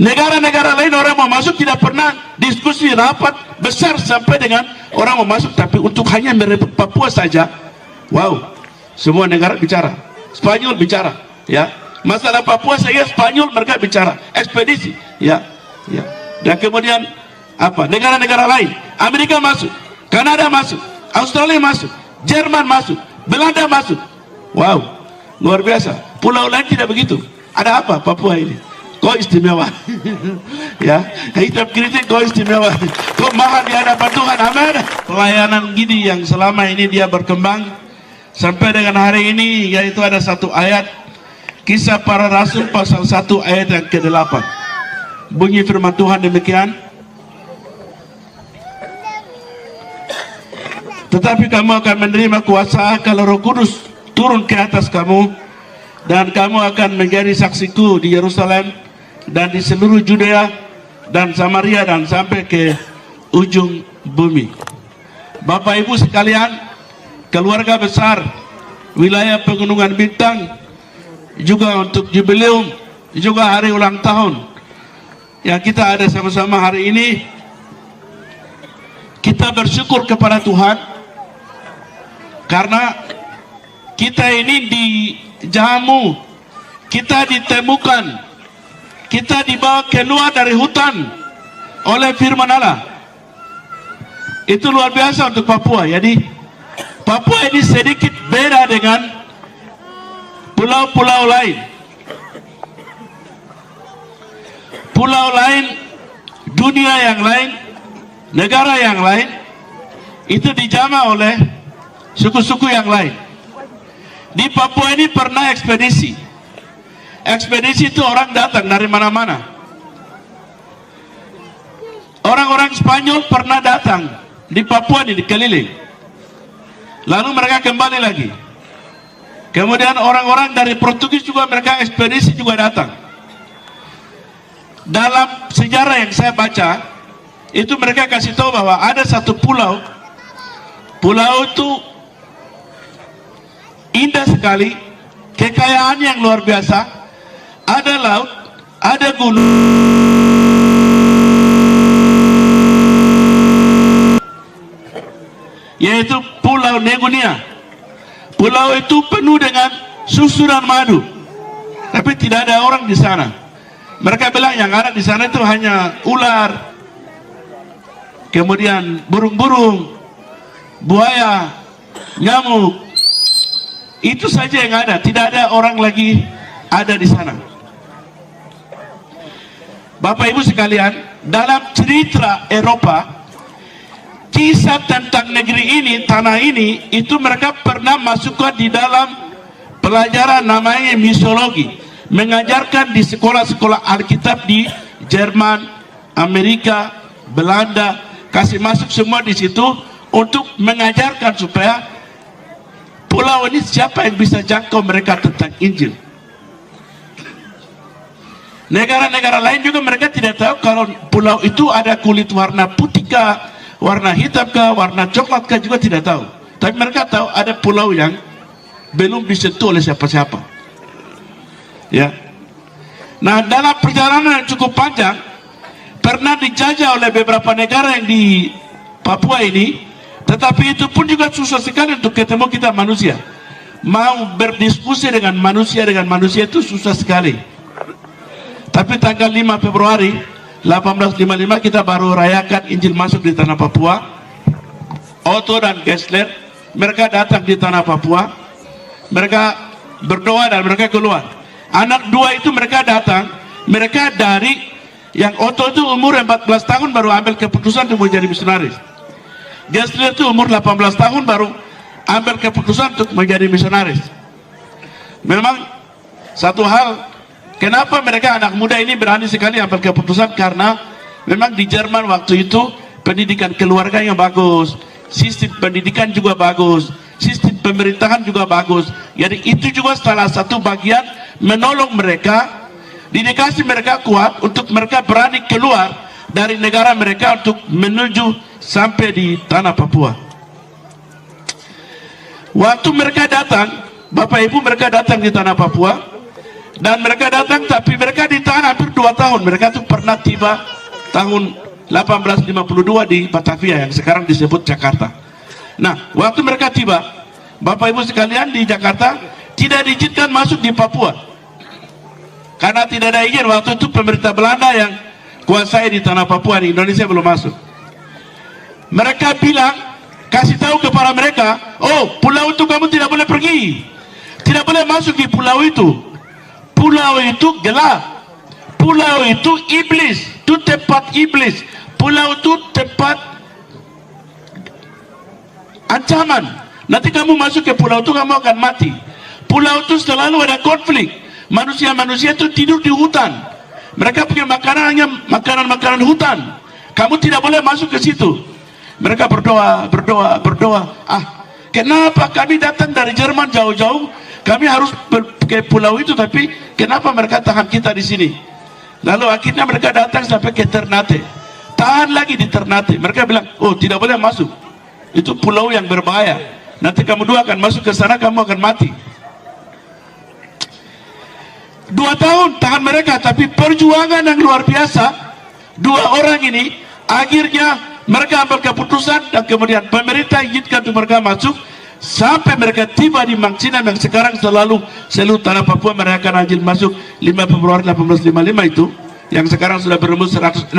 Negara-negara lain orang mau masuk tidak pernah diskusi rapat besar sampai dengan orang mau masuk, tapi untuk hanya merebut Papua saja, wow, semua negara bicara. Spanyol bicara, ya. Masalah Papua saya Spanyol mereka bicara, ekspedisi, ya, ya. Dan kemudian apa? Negara-negara lain, Amerika masuk, Kanada masuk, Australia masuk, Jerman masuk, Belanda masuk. Wow, luar biasa. Pulau lain tidak begitu. Ada apa Papua ini? Kau istimewa. Ya, hitam kritik kau istimewa. Kau mahal di hadapan Tuhan. Amin. Pelayanan gini yang selama ini dia berkembang sampai dengan hari ini, yaitu ada satu ayat Kisah Para Rasul pasal 1 ayat yang ke-8. Bunyi firman Tuhan demikian. Tetapi kamu akan menerima kuasa kalau Roh Kudus turun ke atas kamu, dan kamu akan menjadi saksiku di Yerusalem dan di seluruh Judea dan Samaria dan sampai ke ujung bumi. Bapak Ibu sekalian, keluarga besar wilayah Pegunungan Bintang, juga untuk jubileum, juga hari ulang tahun yang kita ada sama-sama hari ini, kita bersyukur kepada Tuhan karena kita ini dijamu, kita ditemukan, kita dibawa keluar dari hutan oleh firman Allah. Itu luar biasa untuk Papua. Jadi Papua ini sedikit beda dengan pulau-pulau lain. Pulau lain, dunia yang lain, negara yang lain, itu dijamah oleh suku-suku yang lain. Di Papua ini pernah ekspedisi. Ekspedisi itu orang datang dari mana-mana. Orang-orang Spanyol pernah datang di Papua ini, dikeliling. Lalu mereka kembali lagi. Kemudian orang-orang dari Portugis juga mereka ekspedisi juga datang. Dalam sejarah yang saya baca, itu mereka kasih tahu bahwa ada satu pulau. Pulau itu indah sekali, kekayaan yang luar biasa. Ada laut, ada gunung, yaitu Pulau Negunia. Pulau itu penuh dengan susu dan madu, tapi tidak ada orang di sana. Mereka bilang yang ada di sana itu hanya ular, kemudian burung-burung, buaya, nyamuk. Itu saja yang ada, tidak ada orang lagi ada di sana. Bapak Ibu sekalian, dalam cerita Eropa, kisah tentang negeri ini, tanah ini, itu mereka pernah masukkan di dalam pelajaran namanya misiologi, mengajarkan di sekolah-sekolah Alkitab di Jerman, Amerika, Belanda, kasih masuk semua di situ untuk mengajarkan supaya pulau ini siapa yang bisa jangkau mereka tentang Injil. Negara-negara lain juga mereka tidak tahu kalau pulau itu ada kulit warna putih kah, warna hitam kah, warna coklat kah, juga tidak tahu. Tapi mereka tahu ada pulau yang belum disentuh oleh siapa-siapa. Ya. Nah, dalam perjalanan yang cukup panjang, pernah dijajah oleh beberapa negara yang di Papua ini, tetapi itu pun juga susah sekali untuk ketemu kita manusia. Mau berdiskusi dengan manusia itu susah sekali. Tapi tanggal 5 Februari 1855 kita baru rayakan Injil masuk di tanah Papua. Otto dan Gessler mereka datang di tanah Papua, mereka berdoa dan mereka keluar. Anak dua itu mereka datang, mereka dari yang Otto itu umur 14 tahun baru ambil keputusan untuk menjadi misionaris. Gessler itu umur 18 tahun baru ambil keputusan untuk menjadi misionaris. Memang satu hal, kenapa mereka anak muda ini berani sekali ambil keputusan, karena memang di Jerman waktu itu pendidikan keluarga yang bagus, sistem pendidikan juga bagus, sistem pemerintahan juga bagus. Jadi itu juga salah satu bagian menolong mereka, dedikasi mereka kuat untuk mereka berani keluar dari negara mereka untuk menuju sampai di tanah Papua. Waktu mereka datang, Bapak Ibu, mereka datang di tanah Papua, Dan mereka datang, tapi mereka ditahan hampir 2 tahun. Mereka tuh pernah tiba tahun 1852 di Batavia yang sekarang disebut Jakarta. Nah, waktu mereka tiba, Bapak Ibu sekalian, di Jakarta tidak diizinkan masuk di Papua. Karena tidak ada izin. Waktu itu pemerintah Belanda yang kuasai di tanah Papua, di Indonesia belum masuk. Mereka bilang, kasih tahu kepada mereka, oh, pulau itu kamu tidak boleh pergi. Tidak boleh masuk di pulau itu. Pulau itu gelap. Pulau itu iblis. Itu tempat iblis. Pulau itu tempat ancaman. Nanti kamu masuk ke pulau itu, kamu akan mati. Pulau itu selalu ada konflik. Manusia-manusia itu tidur di hutan. Mereka punya makanan hanya makanan-makanan hutan. Kamu tidak boleh masuk ke situ. Mereka berdoa. Kenapa kami datang dari Jerman jauh-jauh? Kami harus ke pulau itu, tapi kenapa mereka tahan kita di sini? Lalu akhirnya mereka datang sampai ke Ternate. Tahan lagi di Ternate. Mereka bilang, oh, tidak boleh masuk. Itu pulau yang berbahaya. Nanti kamu dua akan masuk ke sana, kamu akan mati. 2 tahun tahan mereka, tapi perjuangan yang luar biasa. 2 orang ini akhirnya mereka ambil keputusan, dan kemudian pemerintah izinkan untuk mereka masuk. Sampai mereka tiba di Mangcina yang sekarang seluruh tanah Papua merayakan Anjil masuk 5 Februari 1855 itu, yang sekarang sudah berumur 167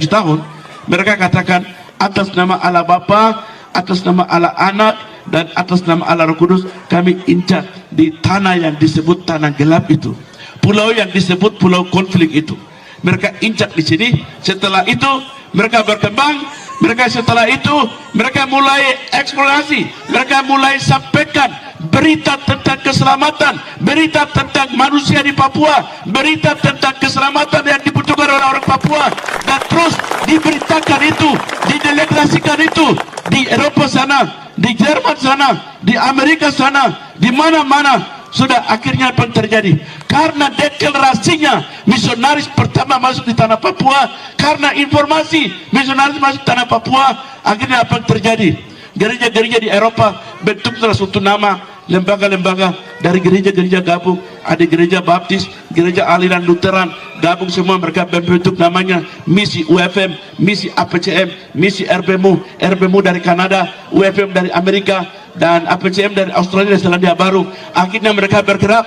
tahun. Mereka katakan, atas nama Allah Bapa, atas nama Allah Anak, dan atas nama Allah Roh Kudus, kami injak di tanah yang disebut tanah gelap itu, pulau yang disebut pulau konflik itu. Mereka injak di sini. Setelah itu mereka berkembang. Setelah itu mereka mulai eksplorasi. Mereka mulai sampaikan berita tentang keselamatan, berita tentang manusia di Papua, berita tentang keselamatan yang dibutuhkan oleh orang Papua, dan terus diberitakan itu, didelegasikan itu di Eropa sana, di Jerman sana, di Amerika sana, di mana-mana. Sudah akhirnya apa yang terjadi? Karena deklarasinya misionaris pertama masuk di tanah Papua, karena informasi misionaris masuk tanah Papua, akhirnya apa yang terjadi? Gereja-gereja di Eropa bentuk suatu nama, lembaga-lembaga dari gereja-gereja gabung. Ada gereja Baptis, gereja aliran Lutheran, gabung semua, mereka bentuk namanya misi UFM, misi APCM, misi RBMU dari Kanada, UFM dari Amerika, dan APCM dari Australia dan Selandia Baru. Akhirnya mereka bergerak,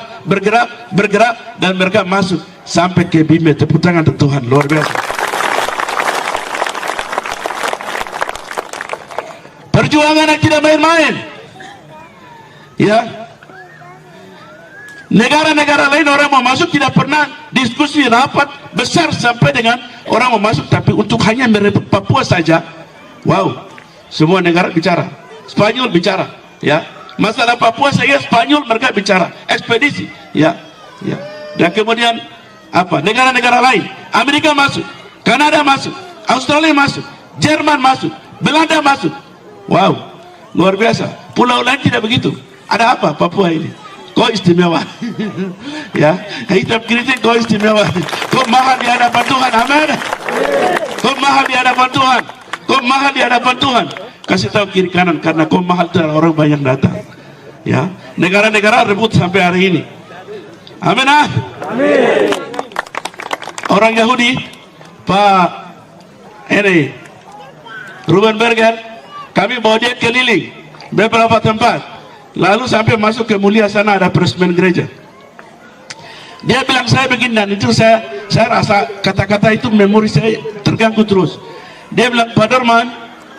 dan mereka masuk sampai ke Bime. Tepuk tangan untuk Tuhan, luar biasa. Perjuangan yang tidak main-main. Ya, negara-negara lain orang mau masuk tidak pernah diskusi rapat besar sampai dengan orang mau masuk, tapi untuk hanya merebut Papua saja, wow, semua negara bicara. Spanyol bicara, ya, masalah Papua saya Spanyol mereka bicara, ekspedisi, ya. Dan kemudian apa? Negara-negara lain, Amerika masuk, Kanada masuk, Australia masuk, Jerman masuk, Belanda masuk. Wow, luar biasa. Pulau lain tidak begitu. Ada apa Papua ini? Kau istimewa. Ya, hitam kritik kau istimewa. Kau mahal di hadapan Tuhan. Amin. Kau mahal di hadapan Tuhan. Kau mahal di hadapan Tuhan. Kasih tahu kiri kanan, karena kau mahal itu orang banyak datang. Ya, negara-negara rebut sampai hari ini. Amin. Amin. Orang Yahudi, Pak Ruben Berger, kami bawa dia keliling beberapa tempat, lalu sampai masuk ke Mulia sana ada presmen gereja. Dia bilang saya begini, dan itu saya rasa kata-kata itu memori saya terganggu terus. Dia bilang, Pak Dorman,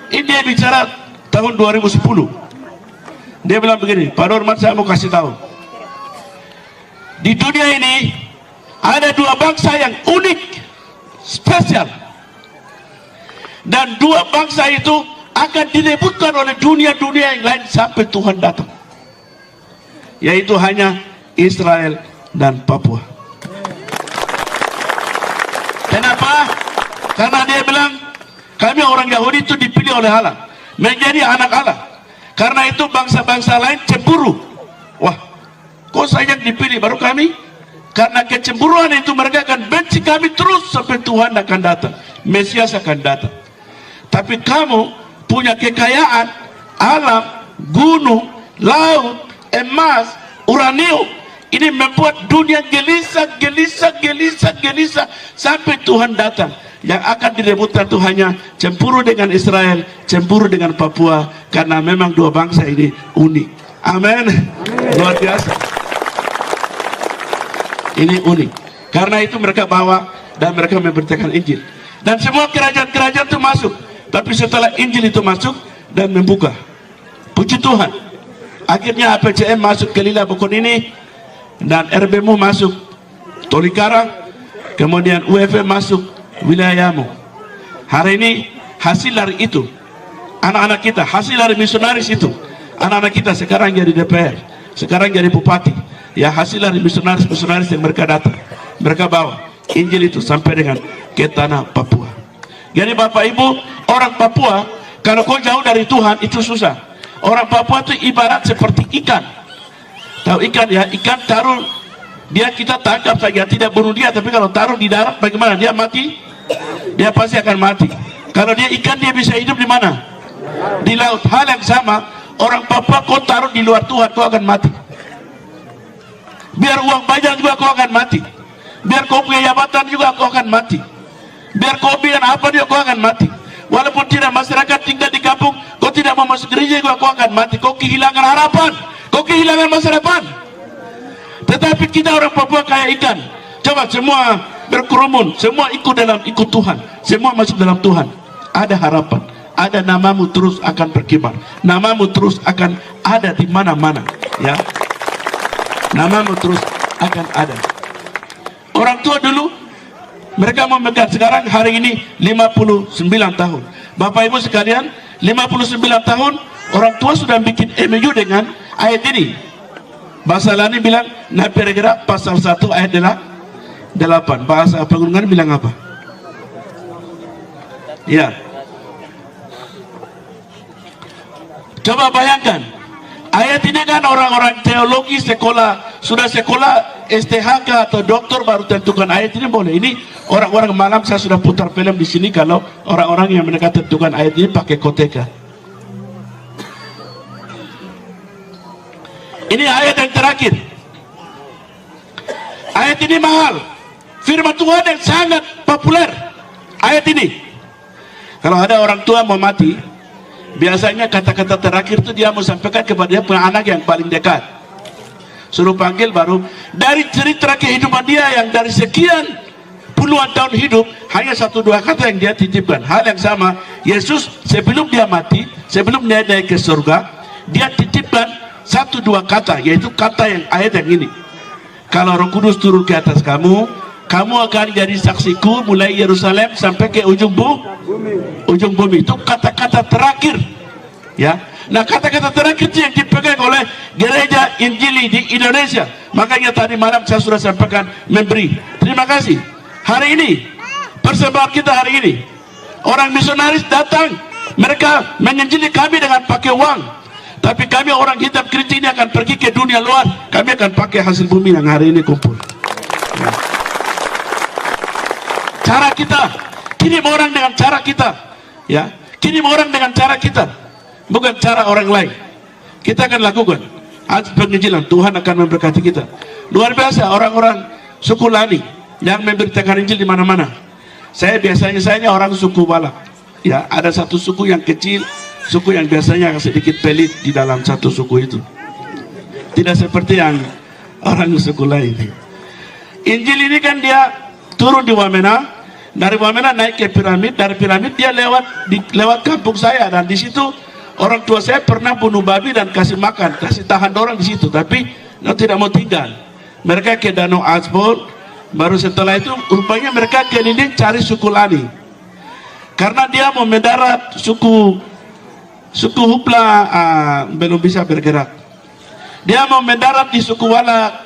ini dia bicara tahun 2010. Dia bilang begini, Pak Dorman, saya mau kasih tahu, di dunia ini ada 2 bangsa yang unik, spesial, dan 2 bangsa itu akan direbutkan oleh dunia-dunia yang lain sampai Tuhan datang, yaitu hanya Israel dan Papua. Kenapa? Karena dia bilang kami orang Yahudi itu dipilih oleh Allah menjadi anak Allah. Karena itu bangsa-bangsa lain cemburu. Wah, kok saya yang dipilih baru kami? Karena kecemburuan itu mereka akan benci kami terus sampai Tuhan akan datang, Mesias akan datang. Tapi kamu punya kekayaan alam, gunung, laut, emas, uranium, Ini membuat dunia gelisah, sampai Tuhan datang. Yang akan direbutkan itu hanya cemburu dengan Israel, cemburu dengan Papua, karena memang dua bangsa ini unik. Amin. Luar biasa. Ini unik. Karena itu mereka bawa dan mereka memberitakan Injil. Dan semua kerajaan-kerajaan itu masuk. Tapi setelah Injil itu masuk dan membuka, puji Tuhan, akhirnya APCM masuk ke Lila Bukun ini, dan RBMU masuk Tolikara, kemudian UFM masuk wilayahmu. Hari ini hasil dari itu, anak-anak kita, hasil dari misionaris itu, anak-anak kita sekarang jadi DPR, sekarang jadi bupati. Ya, hasil dari misionaris yang mereka datang, mereka bawa Injil itu sampai dengan ke tanah Papua. Jadi Bapak Ibu, orang Papua, kalau kau jauh dari Tuhan itu susah. Orang Papua itu ibarat seperti ikan. Tahu ikan ya? Ikan taruh, dia kita tangkap saja, tidak bunuh dia, tapi kalau taruh di darat bagaimana? Dia mati? Dia pasti akan mati. Kalau dia ikan, dia bisa hidup di mana? Di laut. Hal yang sama, orang Papua kau taruh di luar Tuhan, kau akan mati. Biar uang banyak juga kau akan mati. Biar kau punya jabatan juga kau akan mati. Biar kau biar apa dia kau akan mati. Walaupun tidak masyarakat tinggal di kampung, kau tidak mau masuk gereja juga kau akan mati. Kau kehilangan harapan, kau kehilangan masa depan. Tetapi kita orang Papua kayak ikan. Coba semua berkerumun, semua ikut Tuhan, semua masuk dalam Tuhan. Ada harapan, ada namamu terus akan berkibar, namamu terus akan ada di mana-mana, ya. Namamu terus akan ada. Orang tua dulu mereka memegang, sekarang hari ini 59 tahun. Bapak Ibu sekalian, 59 tahun orang tua sudah bikin MOU dengan ayat ini. Bahasa Lani bilang, nah pergerak pasal 1 ayat 8. Bahasa Pegunungan bilang apa? Ya. Coba bayangkan, ayat ini kan orang-orang teologi sudah sekolah STHK atau doktor baru tentukan ayat ini boleh. Ini orang-orang malam saya sudah putar film di sini kalau orang-orang yang mereka tentukan ayat ini pakai koteka. Ini ayat yang terakhir. Ayat ini mahal. Firman Tuhan yang sangat populer. Ayat ini. Kalau ada orang tua mau mati, biasanya kata-kata terakhir itu dia mau sampaikan kepada dia punya anak yang paling dekat. Suruh panggil baru. Dari cerita kehidupan dia yang dari sekian puluhan tahun hidup, hanya 1-2 kata yang dia titipkan. Hal yang sama, Yesus sebelum dia mati, sebelum dia naik ke surga, dia titipkan 1-2 kata, yaitu kata yang ayat yang ini. Kalau Roh Kudus turun ke atas kamu, kamu akan jadi saksiku mulai Yerusalem sampai ke ujung bumi. Itu kata-kata terakhir, ya. Nah, kata-kata terakhir itu yang dipegang oleh gereja Injili di Indonesia. Makanya tadi malam saya sudah sampaikan memberi. Terima kasih. Hari ini persembahan kita hari ini, orang misionaris datang, mereka menginjili kami dengan pakai uang. Tapi kami orang hitam keriting ini akan pergi ke dunia luar. Kami akan pakai hasil bumi yang hari ini kumpul. Ya. Cara kita kirim orang dengan cara kita, ya, kirim orang dengan cara kita, bukan cara orang lain. Kita akan lakukan penginjilan. Tuhan akan memberkati kita. Luar biasa orang-orang suku Lani yang memberitakan Injil di mana-mana. Saya biasanya orang suku Balak. Ya, ada satu suku yang kecil, suku yang biasanya sedikit pelit di dalam satu suku itu. Tidak seperti yang orang suku lain. Injil ini kan dia turun di Wamena, dari Wamena naik ke piramid, dari piramid dia lewat kampung saya, dan di situ orang tua saya pernah bunuh babi dan kasih makan, kasih tahan orang di situ, tapi tidak mau tinggal. Mereka ke Danau Asbol, baru setelah itu rupanya mereka keliling cari suku Lani. Karena dia mau mendarat suku Hupla belum bisa bergerak. Dia mau mendarat di suku Walak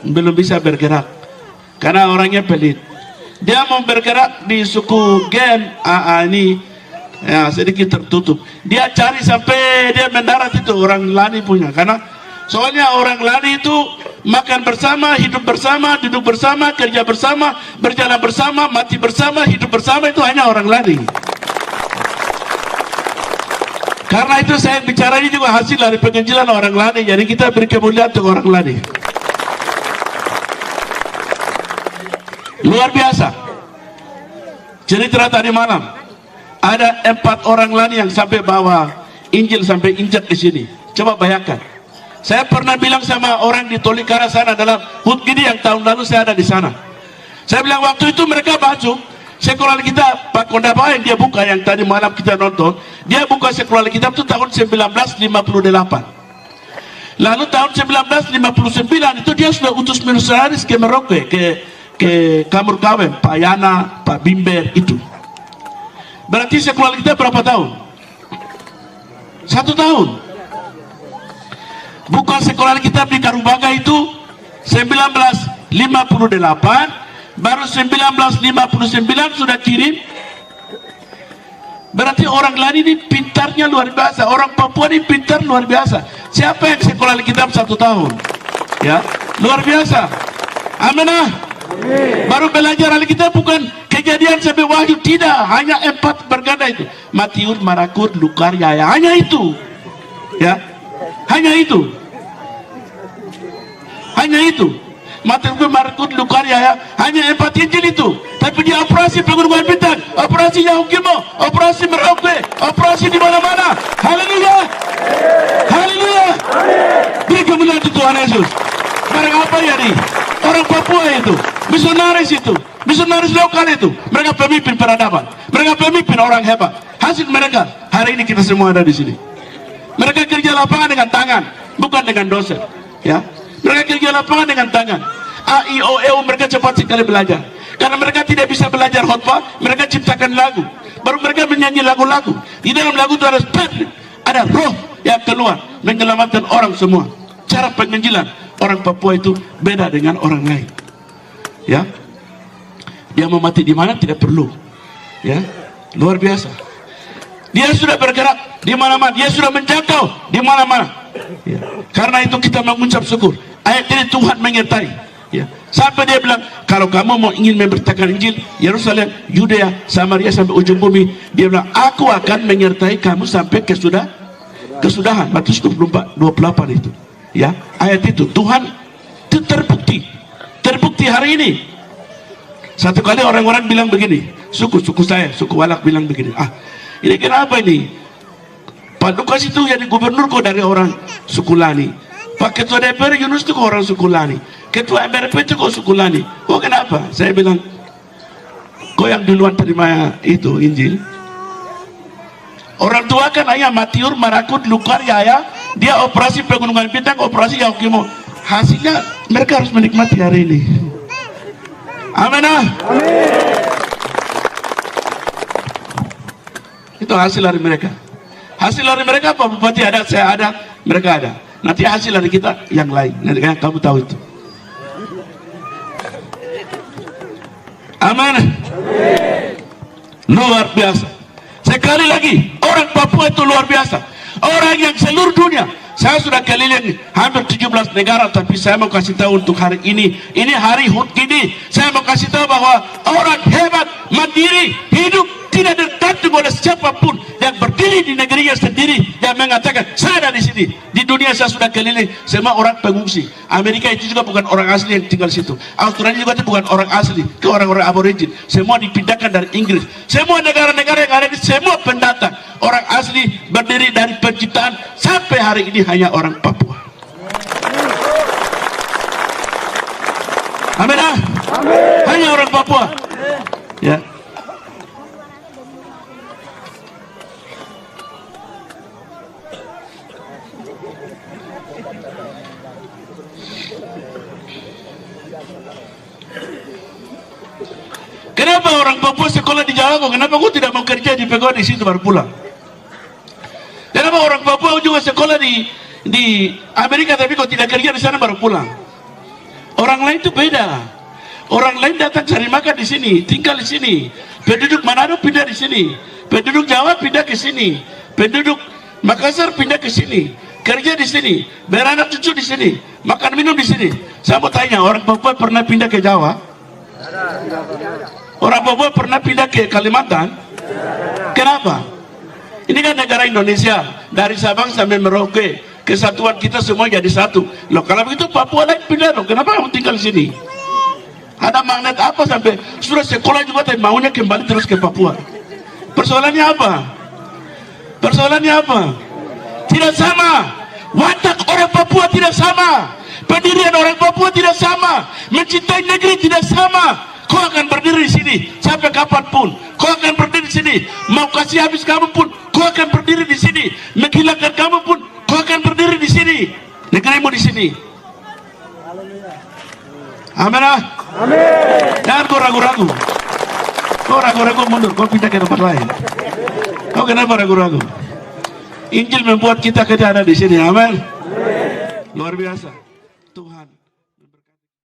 belum bisa bergerak karena orangnya pelit. Dia mau bergerak di suku Gen ini ya, sedikit tertutup. Dia cari sampai dia mendarat itu orang Lani punya, karena soalnya orang Lani itu makan bersama, hidup bersama, duduk bersama, kerja bersama, berjalan bersama, mati bersama, hidup bersama, itu hanya orang Lani. Karena itu saya bicara ini juga hasil dari penginjilan orang Lani. Jadi kita beri kemuliaan untuk orang Lani. Luar biasa. Cerita tadi malam, ada 4 orang lagi yang sampai bawa Injil sampai injak di sini. Coba bayangkan. Saya pernah bilang sama orang di Tolikara sana dalam HUT gini yang tahun lalu saya ada di sana. Saya bilang waktu itu mereka masuk sekolah kita, Pak Kondaba yang dia buka yang tadi malam kita nonton, dia buka sekolah kita itu tahun 1958. Lalu tahun 1959 itu dia sudah utus misionaris ke Merauke, ke Kamur Kawem, Pak Yana, Pak Bimber itu. Berarti sekolah kita berapa tahun? 1 tahun. Buka sekolah kita di Karubaga itu 1958, baru 1959 sudah kirim. Berarti orang lain ini pintarnya luar biasa. Orang Papua ini pintar luar biasa. Siapa yang sekolah Alkitab 1 tahun? Ya, luar biasa. Amin. Baru belajar Alkitab bukan Kejadian sampai Wahyu, tidak. Hanya 4 berganda itu. Matius, Marakut, Lukar, Yaya. Hanya itu. Ya, hanya itu. Hanya itu. Matius, Marakut, Lukar, Yaya. Hanya 4 Injil itu. Tapi di operasi Pegunungan Bintang, operasi Yahukimo, operasi Merauke, operasi di mana-mana. Haleluya. Haleluya. Beri kemuliaan untuk Tuhan Yesus. Barang apa ya nih? Orang Papua itu, misionaris itu, misionaris lokal itu, mereka pemimpin peradaban, mereka pemimpin orang hebat. Hasil mereka hari ini kita semua ada di sini. Mereka kerja lapangan dengan tangan, bukan dengan dosen. Ya, mereka kerja lapangan dengan tangan. A, I, O, E, U, mereka cepat sekali belajar. Karena mereka tidak bisa belajar khotbah, mereka ciptakan lagu. Baru mereka menyanyi lagu-lagu. Di dalam lagu itu ada spirit, ada roh yang keluar menyelamatkan orang semua. Cara penginjilan orang Papua itu beda dengan orang lain. Ya, dia mau mati di mana tidak perlu. Ya, luar biasa. Dia sudah bergerak di mana-mana, dia sudah menjangkau di mana-mana. Ya. Karena itu kita mengucap syukur. Ayat ini Tuhan menyertai. Ya. Sampai dia bilang, kalau kamu mau ingin memberitakan Injil, Yerusalem, Yudea, Samaria sampai ujung bumi, dia bilang, aku akan menyertai kamu sampai kesudahan. Matius 24, 28 itu. Ya, ayat itu Tuhan itu terbukti hari ini. Satu kali orang-orang bilang begini, suku saya, suku Walak bilang begini, ini kenapa ini? Pak Lukas itu jadi gubernur kok dari orang suku Lani, Pak Ketua DPR Yunus itu kok orang suku Lani, Ketua MRP itu kok suku Lani. Oh kenapa? Saya bilang, kok yang duluan terima itu Injil? Orang tua kan hanya Matiur, Marakut, Lukar, Yaya. Dia operasi Pegunungan Bintang, operasi Yahukimo. Hasilnya mereka harus menikmati hari ini. Amin. Itu hasil dari mereka. Hasil dari mereka apa? Bupati ada, saya ada, mereka ada. Nanti hasil dari kita yang lain. Nanti kamu tahu itu. Amin. Luar biasa. Sekali lagi, orang Papua itu luar biasa. Orang yang seluruh dunia. Saya sudah keliling hampir 17 negara, tapi saya mau kasih tahu untuk hari ini hari HUT gini, saya mau kasih tahu bahwa orang hebat, mandiri, hidup, tidak tergantung oleh siapapun, yang berdiri di negerinya sendiri, yang mengatakan saya ada di sini. Di dunia saya sudah keliling, semua orang pengungsi. Amerika itu juga bukan orang asli yang tinggal situ. Australia juga itu bukan orang asli, itu orang-orang aborigin. Semua dipindahkan dari Inggris. Semua negara-negara yang ada di semua pendatang. Orang asli berdiri dari penciptaan sampai hari ini hanya orang Papua. Amin. Hanya orang Papua. Ya. Kenapa orang Papua sekolah di Jawa kok? Kenapa kok tidak mau kerja di PKO di situ baru pulang? Kenapa orang Papua juga sekolah di Amerika tapi kok tidak kerja di sana baru pulang? Orang lain itu beda. Orang lain datang cari makan di sini, tinggal di sini. Penduduk Manado pindah di sini. Penduduk Jawa pindah ke sini. Penduduk Makassar pindah ke sini. Kerja di sini, beranak cucu di sini, makan minum di sini. Saya mau tanya, orang Papua pernah pindah ke Jawa? Orang Papua pernah pindah ke Kalimantan? Kenapa? Ini kan negara Indonesia, dari Sabang sampai Merauke, kesatuan kita semua jadi satu. Loh kalau begitu Papua lain pindah dong, kenapa kamu tinggal di sini? Ada magnet apa sampai sudah sekolah juga tapi maunya kembali terus ke Papua? Persoalannya apa? Persoalannya apa? Tidak sama. Watak orang Papua tidak sama. Pendirian orang Papua tidak sama. Mencintai negeri tidak sama. Kau akan berdiri di sini sampai kapanpun. Kau akan berdiri di sini. Mau kasih habis kamu pun, kau akan berdiri di sini. Menghilangkan kamu pun, kau akan berdiri di sini. Negerimu di sini. Amin. Jangan kau ragu-ragu. Kau ragu-ragu mundur, kau pindah ke tempat lain. Kau kenapa ragu-ragu? Injil membuat kita ada di sini. Amin. Luar biasa.